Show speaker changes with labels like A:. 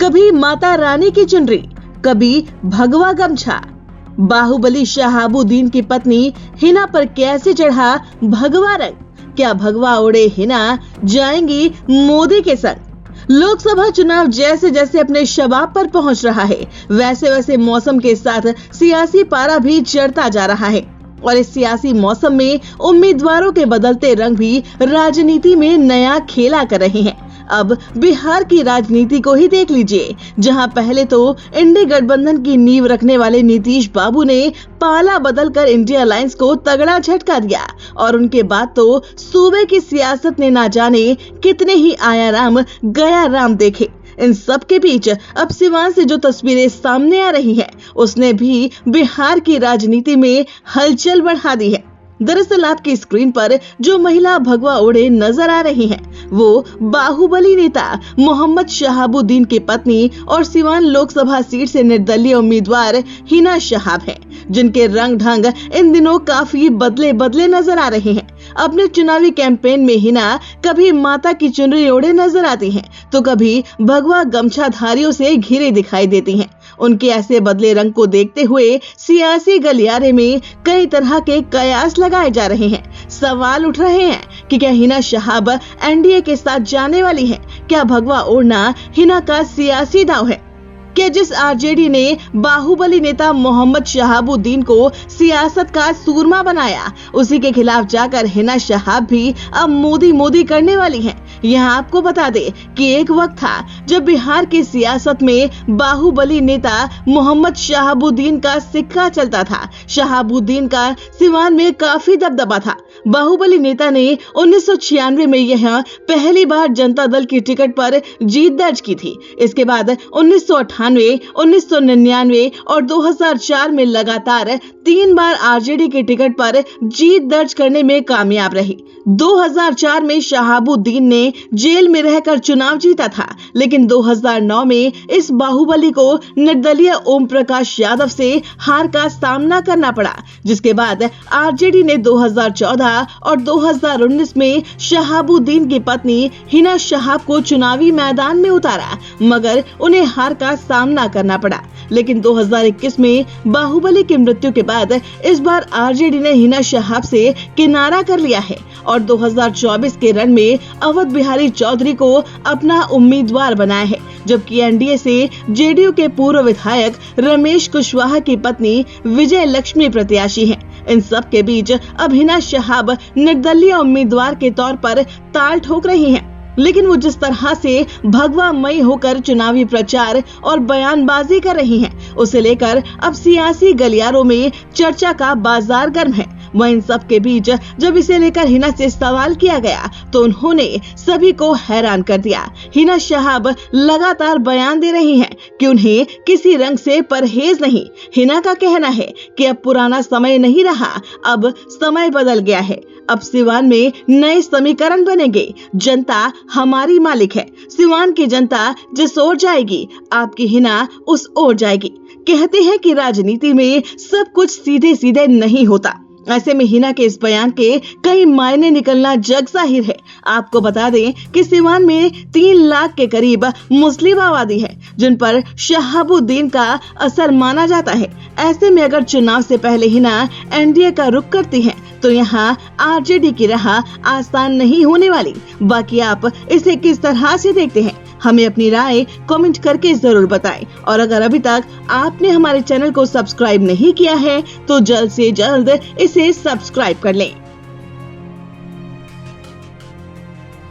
A: कभी माता रानी की चुनरी, कभी भगवा गमछा। बाहुबली शहाबुद्दीन की पत्नी हिना पर कैसे चढ़ा भगवा रंग? क्या भगवा ओढ़े हिना जाएंगी मोदी के संग? लोकसभा चुनाव जैसे जैसे अपने शबाब पर पहुंच रहा है, वैसे वैसे मौसम के साथ सियासी पारा भी चढ़ता जा रहा है और इस सियासी मौसम में उम्मीदवारों के बदलते रंग भी राजनीति में नया खेला कर रहे हैं। अब बिहार की राजनीति को ही देख लीजिए, जहां पहले तो इंडी गठबंधन की नींव रखने वाले नीतीश बाबू ने पाला बदलकर इंडिया अलायंस को तगड़ा झटका दिया और उनके बाद तो सूबे की सियासत ने ना जाने कितने ही आया राम गया राम देखे। इन सब के बीच अब सिवान से जो तस्वीरें सामने आ रही हैं, उसने भी बिहार की राजनीति में हलचल बढ़ा दी है। दरअसल आपकी स्क्रीन पर जो महिला भगवा ओढ़े नजर आ रही हैं, वो बाहुबली नेता मोहम्मद शहाबुद्दीन की पत्नी और सिवान लोकसभा सीट से निर्दलीय उम्मीदवार हिना शहाब हैं, जिनके रंग ढंग इन दिनों काफी बदले बदले नजर आ रहे हैं। अपने चुनावी कैंपेन में हिना कभी माता की चुनरी ओढ़े नजर आती हैं, तो कभी भगवा गमछाधारियों से घिरे दिखाई देती हैं। उनके ऐसे बदले रंग को देखते हुए सियासी गलियारे में कई तरह के कयास लगाए जा रहे हैं। सवाल उठ रहे हैं कि क्या हिना शहाब एनडीए के साथ जाने वाली हैं? क्या भगवा ओढ़ना हिना का सियासी दांव है? कि जिस आरजेडी ने बाहुबली नेता मोहम्मद शहाबुद्दीन को सियासत का सूरमा बनाया, उसी के खिलाफ जाकर हिना शहाब भी अब मोदी मोदी करने वाली हैं। यहाँ आपको बता दे कि एक वक्त था जब बिहार की सियासत में बाहुबली नेता मोहम्मद शहाबुद्दीन का सिक्का चलता था। शहाबुद्दीन का सिवान में काफी दबदबा था। बाहुबली नेता ने 1996 में यहाँ पहली बार जनता दल की टिकट पर जीत दर्ज की थी। इसके बाद 1998, 1999 और 2004 में लगातार 3 बार आरजेडी की टिकट पर जीत दर्ज करने में कामयाब रही। 2004 में शहाबुद्दीन ने जेल में रहकर चुनाव जीता था, लेकिन 2009 में इस बाहुबली को निर्दलीय ओम प्रकाश यादव से हार का सामना करना पड़ा, जिसके बाद आरजेडी ने 2014 और 2019 में शहाबुद्दीन की पत्नी हिना शहाब को चुनावी मैदान में उतारा, मगर उन्हें हार का सामना करना पड़ा। लेकिन 2021 में बाहुबली की मृत्यु के बाद इस बार आरजेडी ने हिना शहाब से किनारा कर लिया है और 2024 के रण में अवध बिहारी चौधरी को अपना उम्मीदवार बनाया है, जबकि एनडीए से जेडीयू के पूर्व विधायक रमेश कुशवाहा की पत्नी विजय लक्ष्मी प्रत्याशी हैं। इन सब के बीच अब हिना शहाब निर्दलीय उम्मीदवार के तौर पर ताल ठोक रही हैं। लेकिन वो जिस तरह से भगवामयी होकर चुनावी प्रचार और बयानबाजी कर रही हैं, उसे लेकर अब सियासी गलियारों में चर्चा का बाजार गर्म है। वह इन सब के बीच जब इसे लेकर हिना से सवाल किया गया तो उन्होंने सभी को हैरान कर दिया। हिना शहाब लगातार बयान दे रही हैं कि उन्हें किसी रंग से परहेज नहीं। हिना का कहना है कि अब पुराना समय नहीं रहा, अब समय बदल गया है। अब सिवान में नए समीकरण बनेंगे। जनता हमारी मालिक है। सिवान की जनता जिस ओर जाएगी, आपकी हिना उस ओर जाएगी। कहते हैं कि राजनीति में सब कुछ सीधे सीधे नहीं होता। ऐसे में हिना के इस बयान के कई मायने निकलना जग जाहिर है। आपको बता दें कि सिवान में 3 लाख के करीब मुस्लिम आबादी है, जिन पर शहाबुद्दीन का असर माना जाता है। ऐसे में अगर चुनाव से पहले हिना एनडीए का रुख करती हैं, तो यहाँ आरजेडी की राह आसान नहीं होने वाली। बाकी आप इसे किस तरह से देखते हैं, हमें अपनी राय कमेंट करके जरूर बताएं। और अगर अभी तक आपने हमारे चैनल को सब्सक्राइब नहीं किया है, तो जल्द से जल्द इसे सब्सक्राइब कर लें।